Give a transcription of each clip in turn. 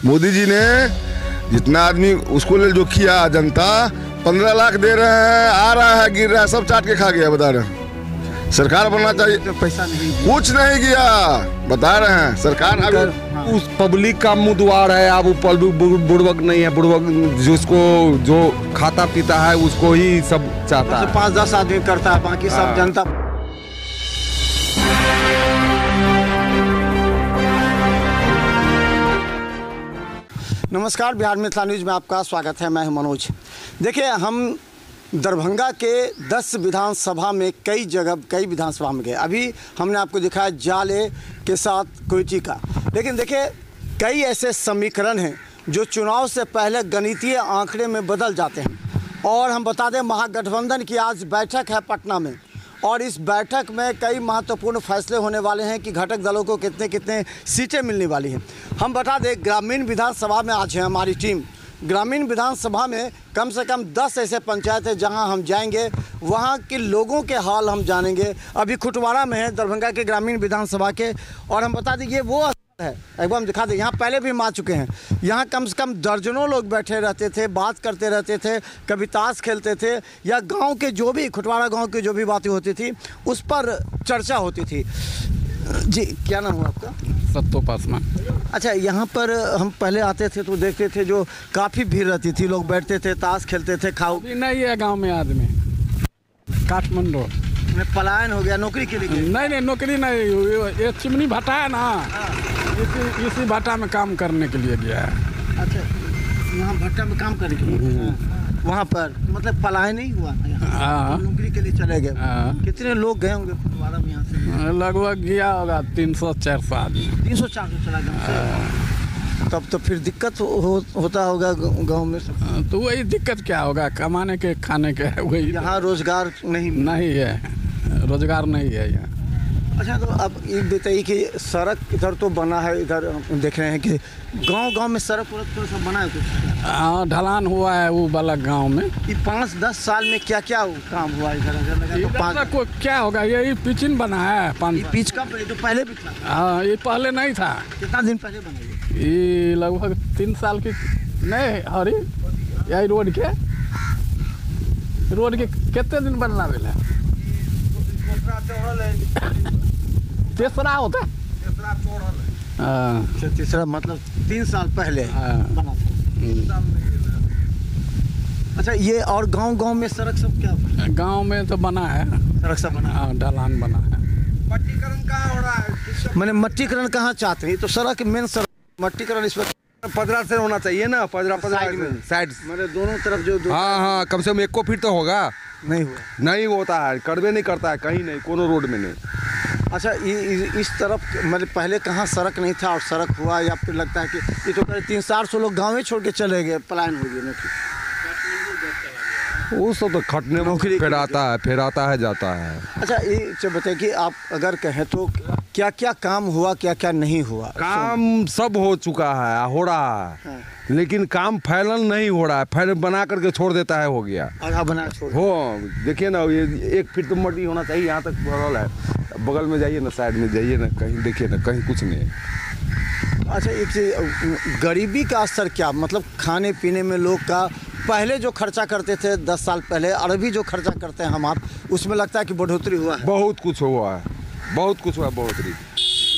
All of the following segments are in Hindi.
मोदी जी ने जितना आदमी उसको ले जो किया, जनता 15 लाख दे रहे हैं, आ रहा है, गिर रहा है, सब चाट के खा गया। बता रहे हैं सरकार बनना चाहिए, तो पैसा नहीं, कुछ नहीं किया। बता रहे हैं सरकार अभी उस पब्लिक का मुद्वार है। अब वो पब्लिक बुड़बक नहीं है, बुड़बक जिसको जो खाता पीता है उसको ही सब चाहता है। 5-10 आदमी करता है, बाकी सब जनता। नमस्कार, बिहार मिथिला न्यूज में आपका स्वागत है। मैं हूं मनोज। देखिए, हम दरभंगा के 10 विधानसभा में कई विधानसभा में गए। अभी हमने आपको दिखाया जाले के साथ कोयची का, लेकिन देखिए कई ऐसे समीकरण हैं जो चुनाव से पहले गणितीय आंकड़े में बदल जाते हैं। और हम बता दें, महागठबंधन की आज बैठक है पटना में, और इस बैठक में कई महत्वपूर्ण फैसले होने वाले हैं कि घटक दलों को कितने कितने सीटें मिलने वाली हैं। हम बता दें, ग्रामीण विधानसभा में आज है हमारी टीम। ग्रामीण विधानसभा में कम से कम 10 ऐसे पंचायत है जहां हम जाएंगे, वहां के लोगों के हाल हम जानेंगे। अभी खुटवाड़ा में है दरभंगा के ग्रामीण विधानसभा के, और हम बता दें ये वो है, एक बार हम दिखा दें, यहाँ पहले भी हम आ चुके हैं। यहाँ कम से कम दर्जनों लोग बैठे रहते थे, बात करते रहते थे, कभी ताश खेलते थे, या गांव के जो भी खुटवाड़ा गांव की जो भी बातें होती थी उस पर चर्चा होती थी। जी, क्या नाम हुआ आपका? सत्तो पासवान। अच्छा, यहाँ पर हम पहले आते थे तो देखते थे जो काफ़ी भीड़ रहती थी, लोग बैठते थे, ताश खेलते थे, खाओ नहीं है गांव में आदमी। काठमांडू में पलायन हो गया नौकरी के लिए। नहीं, नौकरी नहीं, ये चिमनी भट्टा है ना, इसी भट्टा में काम करने के लिए गया है। अच्छा, यहाँ भट्टा में काम करने के लिए वहाँ पर मतलब पलायन नहीं हुआ, हाँ, नौकरी के लिए चले गए। कितने लोग गए होंगे खुटवाड़ा में यहाँ से? लगभग गया होगा 300-400 आदमी। 300-400 चला गया। तब तो फिर दिक्कत होता होगा गांव में सब। तो वही दिक्कत क्या होगा, कमाने के खाने के, वही। यहाँ रोजगार नहीं है, रोजगार नहीं है यहाँ। अच्छा, तो अब ये बताइए कि सड़क इधर तो बना है, इधर हम देख रहे हैं कि गांव में सड़क तो सब बना है कुछ? हाँ, ढलान हुआ है वो वाला गांव में। ये 5-10 साल में क्या क्या काम हुआ इधर? अगर तो क्या होगा, यही पिचिंग बना है। पिच का तो पहले भी था? हाँ, ये पहले नहीं था। कितना दिन पहले बना ये? लगभग 3 साल की नहीं। अरे यही रोड के कितने दिन बनना मिला? तीसरा होता है, तीसरा मतलब 3 साल पहले बना था। अच्छा, ये और गांव में सड़क सब क्या? गांव में तो बना है, सड़क सब बना है, ढलान बना है। मट्टीकरण कहाँ हो रहा है? मैंने मट्टीकरण कहाँ चाहते हैं? तो सड़क मेन सड़क मट्टीकरण इस वक्त पदरा से होना चाहिए ना, पदरा साइड मैंने दोनों तरफ जो हाँ, कम से कम 1 फीट तो होगा। नहीं हुआ, नहीं होता है, करवे नहीं करता है कहीं, नहीं कोनो रोड में नहीं। अच्छा, इस तरफ मतलब पहले कहाँ सड़क नहीं था और सड़क हुआ, या फिर लगता है कि ये तो 300-400 लोग गाँव में छोड़ के चले गए, पलायन हो गए? वो सब तो खटने में फिर आता है जाता है। अच्छा, ये बताइए कि आप अगर कहें तो क्या क्या काम हुआ, क्या क्या नहीं हुआ? काम सब हो चुका है, हो रहा है। हाँ। लेकिन काम फैलन नहीं हो रहा है, फैल बना करके छोड़ देता है, हो गया आधा बना छोड़ हो। देखिए ना, ये 1 फीट तो मट्टी होना चाहिए, यहाँ तक भरल है। बगल में जाइए ना, साइड में जाइए ना, कहीं देखिए ना, कहीं कुछ नहीं है। अच्छा, एक चीज, गरीबी का असर क्या, मतलब खाने पीने में लोग का पहले जो खर्चा करते थे 10 साल पहले, और अभी जो खर्चा करते हैं हम आप, उसमें लगता है कि बढ़ोतरी हुआ है? बहुत कुछ हुआ है, बढ़ोतरी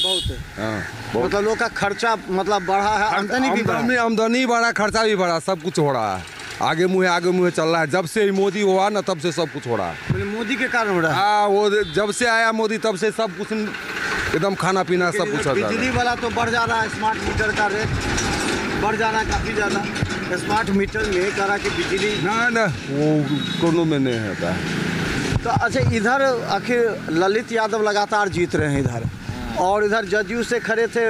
बहुत है। हाँ, मतलब लोग का खर्चा मतलब बढ़ा है, आमदनी बढ़ा, खर्चा भी बढ़ा, सब कुछ हो रहा है। आगे मुँहे चल रहा है। जब से मोदी हुआ ना, तब से सब कुछ हो रहा है। मोदी के कारण हो रहा है? हाँ, वो जब से आया मोदी तब से सब कुछ एकदम खाना पीना सब कुछ। बिजली वाला तो बढ़ जा रहा है, स्मार्ट मीटर का रेट बढ़ जा रहा है काफ़ी ज़्यादा। स्मार्ट मीटर में कह रहा कि बिजली ना वो कोनो में नहीं होता है। तो अच्छा, इधर आखिर ललित यादव लगातार जीत रहे हैं इधर, और इधर जदयू से खड़े थे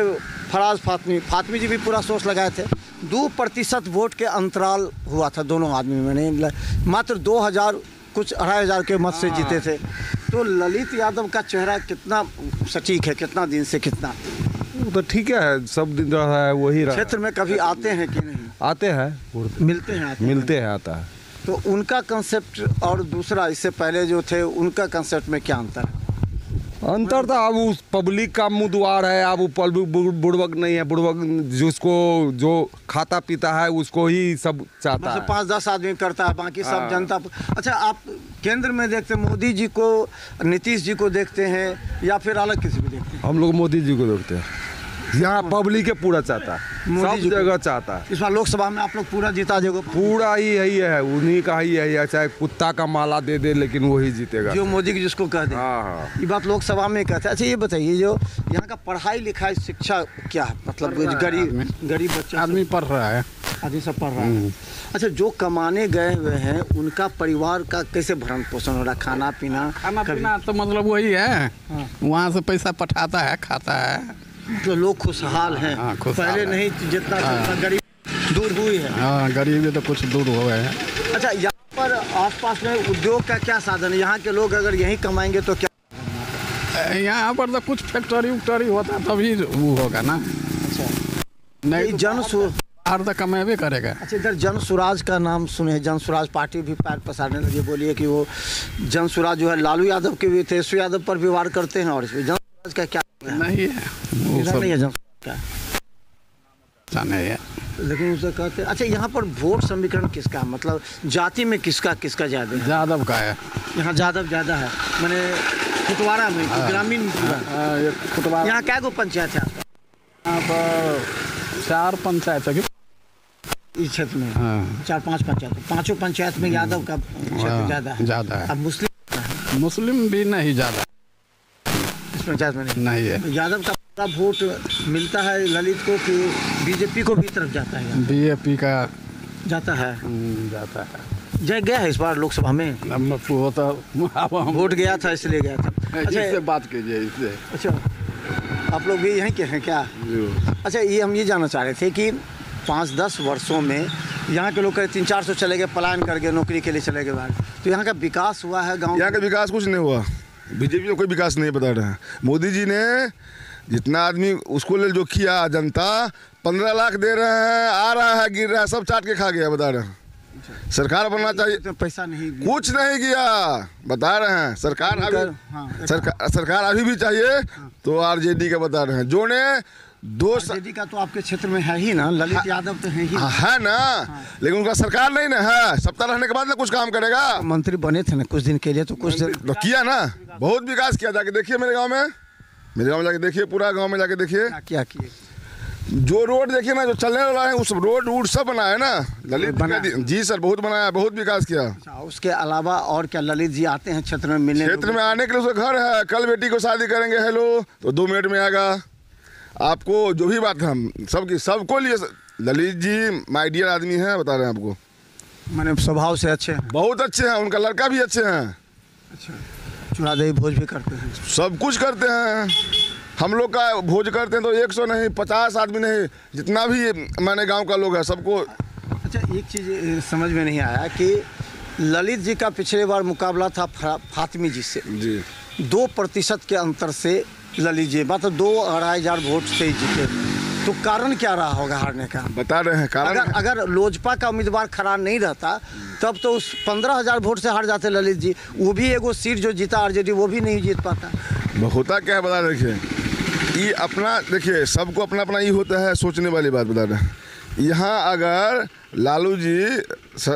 फराज फातमी जी भी पूरा सोच लगाए थे। 2% वोट के अंतराल हुआ था दोनों आदमी में, मात्र 2000 कुछ 2500 के मत से जीते थे। तो ललित यादव का चेहरा कितना सटीक है, कितना दिन से कितना? तो ठीक है, सब दिन रहा है वही रहा। क्षेत्र में कभी आते हैं कि नहीं? आते हैं, मिलते हैं, आता है। तो उनका कंसेप्ट और दूसरा इससे पहले जो थे उनका कंसेप्ट में क्या अंतर है? अंतर था, अब उस पब्लिक का मुँह द्वार है, अब वो पब्लिक बुड़बक नहीं है, बुड़बक जिसको जो खाता पीता है उसको ही सब चाहता है। 5-10 आदमी करता है, बाकी सब जनता। अच्छा, आप केंद्र में देखते हैं मोदी जी को, नीतीश जी को देखते हैं या फिर अलग किसी को देखते हैं? हम लोग मोदी जी को देखते हैं, यहाँ पब्लिक पूरा चाहता है, मोदी जी सब जगह चाहता है। इस बार लोकसभा में आप लोग पूरा जीता देगा? पूरा ही यही है, उन्हीं का ही है, चाहे कुत्ता का माला दे दे लेकिन वही जीतेगा, जो मोदी की जिसको कह दे। हाँ। ये बात लोकसभा में कहते हैं। अच्छा, ये बताइए, जो यहाँ का पढ़ाई लिखाई शिक्षा क्या है? मतलब गरीब बच्चा आदमी पढ़ रहा है, आदमी सब पढ़ रहा है। अच्छा, जो कमाने गए हुए हैं उनका परिवार का कैसे भरण पोषण हो रहा है? खाना पीना तो मतलब वही है, वहाँ से पैसा पठाता है, खाता है। मतलब लोग खुशहाल हैं। हाँ, खुशहाल पहले है। नहीं जितना गरीब दूर हुई है। हाँ, गरीबी तो कुछ दूर हो गए हैं। अच्छा, यहाँ पर आसपास में उद्योग का क्या साधन है? यहाँ के लोग अगर यहीं कमाएंगे तो क्या? यहाँ पर तो कुछ फैक्ट्री उक्टरी होता तभी वो होगा ना। अच्छा, नहीं तो जन बाहर तो कमेबे करेगा। अच्छा, इधर जन स्वराज का नाम सुने, जन स्वराज पार्टी भी पैर पसारने लगी। बोलिए कि वो जन स्वराज जो है लालू यादव के भी, तेजस्वी यादव पर भी वार करते हैं, और इसमें जन स्वराज का क्या नहीं है, वो इधर सब नहीं है जन का, नहीं है। लेकिन उसे कहते हैं। अच्छा, यहाँ पर वोट समीकरण किसका, मतलब जाति में किसका ज्यादा है? यादव का है यहाँ यादव ज्यादा है, मैंने खुटवाड़ा में, ग्रामीण पूरा। यहाँ क्या गो पंचायत है? यहाँ पर 4 पंचायत है इस क्षेत्र में। हाँ। 4-5 पंचायत, 5 पंचायत में यादव का क्षेत्र ज्यादा है। अब मुस्लिम भी नहीं ज़्यादा, इस पंचायत में नहीं है। यादव का पूरा वोट मिलता है ललित को कि बीजेपी को भी तरफ जाता है? बीजेपी का जाता है। जाता है। जय गया है इस बार लोकसभा में? वो तो वोट गया था इसलिए गया था। इससे बात कीजिए इससे। अच्छा, आप लोग भी यहीं के हैं क्या? अच्छा, ये हम ये जानना चाह रहे थे कि 5-10 वर्षों में यहाँ के लोग 300-400 चले गए, पलायन कर गए, नौकरी के लिए चले गए बाहर, तो यहाँ का विकास हुआ है? गाँव यहाँ का विकास कुछ नहीं हुआ, बीजेपी में कोई विकास नहीं बता रहे हैं। मोदी जी ने जितना आदमी उसको ले जो किया, जनता 15 लाख दे रहे हैं, आ रहा है, गिर रहा है, सब चाट के खा गया, बता रहे हैं। सरकार बनना चाहिए, तो पैसा नहीं, कुछ नहीं किया, बता रहे हैं। सरकार अभी भी चाहिए तो आरजेडी का बता रहे हैं, जो ने आरजेडी का तो आपके क्षेत्र में है ही ना, ललित यादव तो है ही है ना। लेकिन उनका सरकार नहीं ना है, सत्ता रहने के बाद ना कुछ काम करेगा। मंत्री बने थे ना कुछ दिन के लिए, तो कुछ दिन तो किया ना, बहुत विकास किया। जाके देखिए मेरे गांव में जाके देखिए, पूरा गांव में जाके देखिए क्या किए। जो रोड देखिए ना, जो चलने वाला है, उस रोड सब बनाया ना ललित जी सर, बहुत बनाया, बहुत विकास किया। अच्छा, उसके अलावा और क्या ललित जी आते हैं क्षेत्र में मिलने? क्षेत्र में आने के लिए उसका घर है, कल बेटी को शादी करेंगे, हेलो तो 2 मिनट में आएगा। आपको जो भी बात हम सबको लिए ललित जी माय डियर आदमी हैं, बता रहे हैं आपको। मैंने स्वभाव से अच्छे हैं, बहुत अच्छे हैं, उनका लड़का भी अच्छे हैं। अच्छा, चूड़ा दही भोज भी करते हैं? सब कुछ करते हैं। हम लोग का भोज करते हैं तो 100 नहीं, 50 आदमी नहीं, जितना भी मैंने गांव का लोग है सबको। अच्छा, एक चीज़ समझ में नहीं आया कि ललित जी का पिछले बार मुकाबला था फातिमी जी से जी, 2% के अंतर से ललित जी, मतलब 2-2,500 वोट से ही जीते। तो कारण क्या रहा होगा हारने का? बता रहे हैं कारण। अगर लोजपा का उम्मीदवार खड़ा नहीं रहता तब तो उस 15,000 वोट से हार जाते ललित जी। वो भी एगो सीट जो जीता आरजेडी, वो भी नहीं जीत पाता। होता क्या है बता, देखिए ये अपना, देखिए सबको अपना अपना ये होता है, सोचने वाली बात बता रहे हैं। यहाँ अगर लालू जी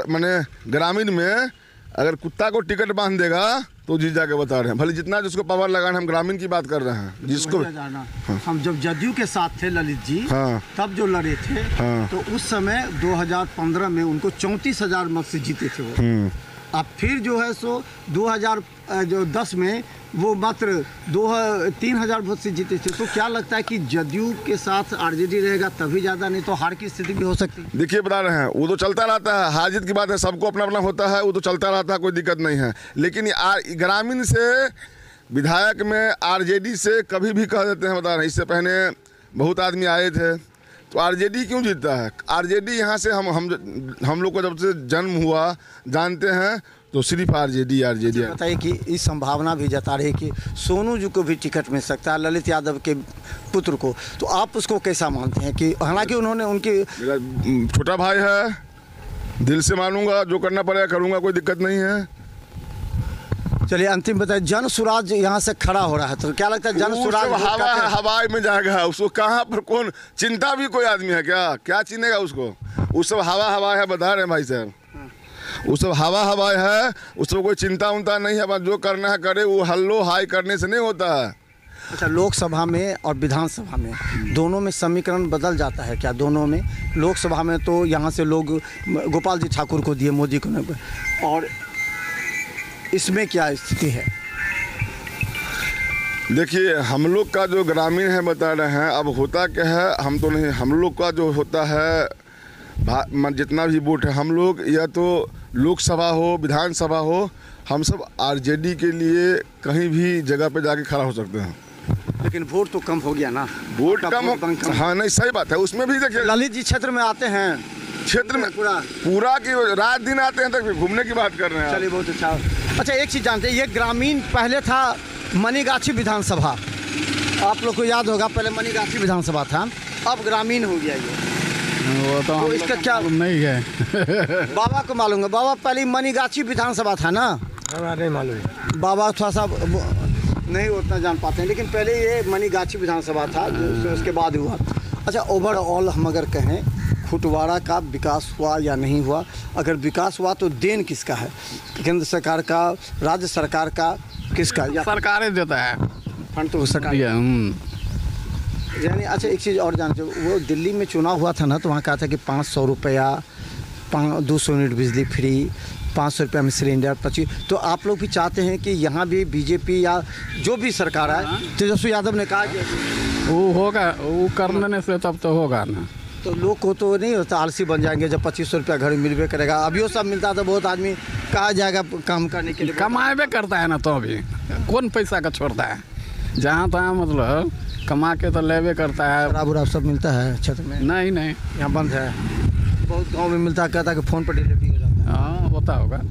मैंने ग्रामीण में अगर कुत्ता को टिकट बांध देगा तो जीत जाके बता रहे हैं, भले जितना जिसको पावर लगाना, हम ग्रामीण की बात कर रहे हैं जिसको। हम जब जदयू के साथ थे ललित जी, हाँ, तब जो लड़े थे, हाँ, तो उस समय 2015 में उनको 34,000 मत से जीते थे वो। अब फिर जो है सो 2010 में वो मात्र 3,000 वोट से जीते थे। तो क्या लगता है कि जदयू के साथ आरजेडी रहेगा तभी ज़्यादा, नहीं तो हार की स्थिति भी हो सकती है? देखिए बता रहे हैं, वो तो चलता रहता है, हार जीत की बात है, सबको अपना अपना होता है, वो तो चलता रहता है, कोई दिक्कत नहीं है। लेकिन ग्रामीण से विधायक में आरजेडी से कभी भी कह देते हैं, बता रहे हैं। इससे पहले बहुत आदमी आए थे, तो आरजेडी क्यों जीतता है? आरजेडी यहाँ से हम लोग को जब से जन्म हुआ जानते हैं तो सिर्फ आरजेडी। बताइए कि इस संभावना भी जता रही कि सोनू जी को भी टिकट मिल सकता है, ललित यादव के पुत्र को, तो आप उसको कैसा मानते हैं? कि हालांकि उन्होंने उनकी छोटा भाई है, दिल से मानूंगा, जो करना पड़ेगा करूंगा, कोई दिक्कत नहीं है। चलिए अंतिम बताइए, जन स्वराज यहाँ से खड़ा हो रहा है तो क्या लगता है जन स्वराज हवा है, हवाई में जाएगा, उसको कहाँ पर कौन चिंता भी कोई आदमी है क्या चिनेगा उसको? उस सब हवा है, बता रहे हैं भाई साहब, उस सब हवा है, उस सब कोई चिंता उनता नहीं है, बस जो करना है करे, वो हल्लो हाई करने से नहीं होता है। अच्छा, लोकसभा में और विधानसभा में दोनों में समीकरण बदल जाता है क्या? दोनों में, लोकसभा में तो यहाँ से लोग गोपाल जी ठाकुर को दिए, मोदी को नहीं, और इसमें क्या स्थिति है? देखिए, हम लोग का जो ग्रामीण है बता रहे हैं, अब होता क्या है हम तो नहीं, हम लोग का जो होता है जितना भी वोट है, हम लोग या तो लोकसभा हो विधानसभा हो, हम सब आरजेडी के लिए कहीं भी जगह पे जाके खड़ा हो सकते हैं। लेकिन वोट तो कम हो गया ना, वोट कम। हाँ नहीं, सही बात है, उसमें भी देखिए ललित जी क्षेत्र में आते हैं, क्षेत्र में पूरा की रात दिन आते हैं, तक घूमने की बात कर रहे हैं। चलिए बहुत अच्छा। अच्छा, एक चीज़ जानते हैं, ये ग्रामीण पहले था मनीगाछी विधानसभा, आप लोग को याद होगा, पहले मनीगाछी विधानसभा था, अब ग्रामीण हो गया ये। वो तो इसका क्या नहीं है। बाबा को मालूम है, बाबा पहले मनीगाछी विधानसभा था ना? नहीं मालूम, बाबा थोड़ा सा नहीं उतना जान पाते हैं, लेकिन पहले ये मनीगाछी विधानसभा था, जो उसके बाद हुआ। अच्छा, ओवरऑल हम अगर कहें खुटवाड़ा का विकास हुआ या नहीं हुआ, अगर विकास हुआ तो देन किसका है? केंद्र सरकार का, राज्य सरकार का, किसका? सरकार देता है फंड तो सरकार। यानी अच्छा, एक चीज़ और जानते हो, वो दिल्ली में चुनाव हुआ था ना, तो वहाँ कहा था कि 500 रुपया, 200 यूनिट बिजली फ्री, 500 रुपया में सिलेंडर 25। तो आप लोग भी चाहते हैं कि यहाँ भी बीजेपी या जो भी सरकार है, तेजस्वी यादव ने कहा कि वो होगा, वो करने से तब तो होगा ना। तो लोग को तो नहीं होता, आलसी बन जाएंगे जब 2500 रुपया घर में मिलवे करेगा। अभी वो सब मिलता तो बहुत आदमी कहा जाएगा काम करने के लिए, कमाएबे करता है ना, तो अभी कौन पैसा का छोड़ता है? जहाँ तहाँ मतलब कमा के तो लेवे करता है। शराब सब मिलता है क्षेत्र में? नहीं, यहाँ बंद है, बहुत गाँव में मिलता है, कहता है कि फ़ोन पर डिलीवरी हो जाता है। हाँ, होता होगा।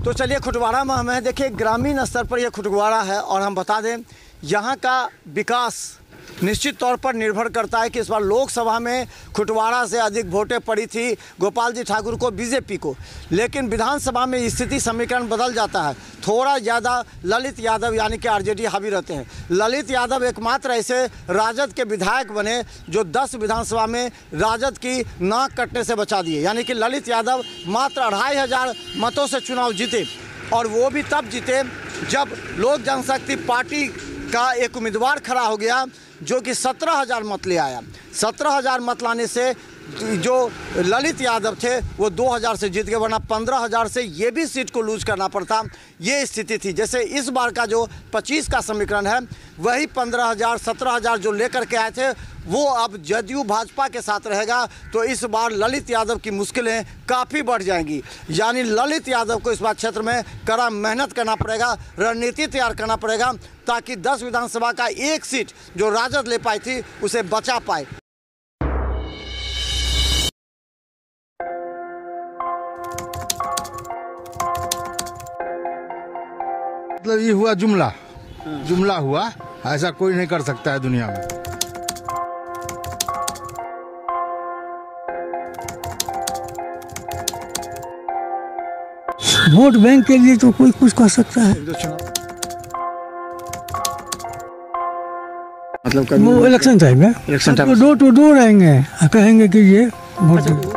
तो चलिए, खुटवाड़ा में हमें देखिए ग्रामीण स्तर पर यह खुटवाड़ा है, और हम बता दें यहाँ का विकास निश्चित तौर पर निर्भर करता है कि इस बार लोकसभा में खुटवाड़ा से अधिक वोटें पड़ी थी गोपाल जी ठाकुर को, बीजेपी को, लेकिन विधानसभा में स्थिति समीकरण बदल जाता है, थोड़ा ज़्यादा ललित यादव यानी कि आरजेडी हावी रहते हैं। ललित यादव एकमात्र ऐसे राजद के विधायक बने जो 10 विधानसभा में राजद की नाक कटने से बचा दिए, यानी कि ललित यादव मात्र 2500 मतों से चुनाव जीते, और वो भी तब जीते जब लोक जनशक्ति पार्टी का एक उम्मीदवार खड़ा हो गया जो कि 17,000 मत ले आया। 17,000 मत लाने से जो ललित यादव थे वो 2,000 से जीत गए, वरना 15,000 से ये भी सीट को लूज करना पड़ता, ये स्थिति थी। जैसे इस बार का जो 25 का समीकरण है, वही 15,000 17,000 जो लेकर के आए थे वो अब जदयू भाजपा के साथ रहेगा, तो इस बार ललित यादव की मुश्किलें काफ़ी बढ़ जाएंगी। यानी ललित यादव को इस बार क्षेत्र में कड़ा मेहनत करना पड़ेगा, रणनीति तैयार करना पड़ेगा, ताकि 10 विधानसभा का एक सीट जो राजद ले पाई थी उसे बचा पाए। मतलब ये हुआ जुमला हुआ, ऐसा कोई नहीं कर सकता है दुनिया में। वोट बैंक के लिए तो कोई कुछ कह सकता है, मतलब वो इलेक्शन टाइम में election time door to door आएंगे, कहेंगे कि ये वोट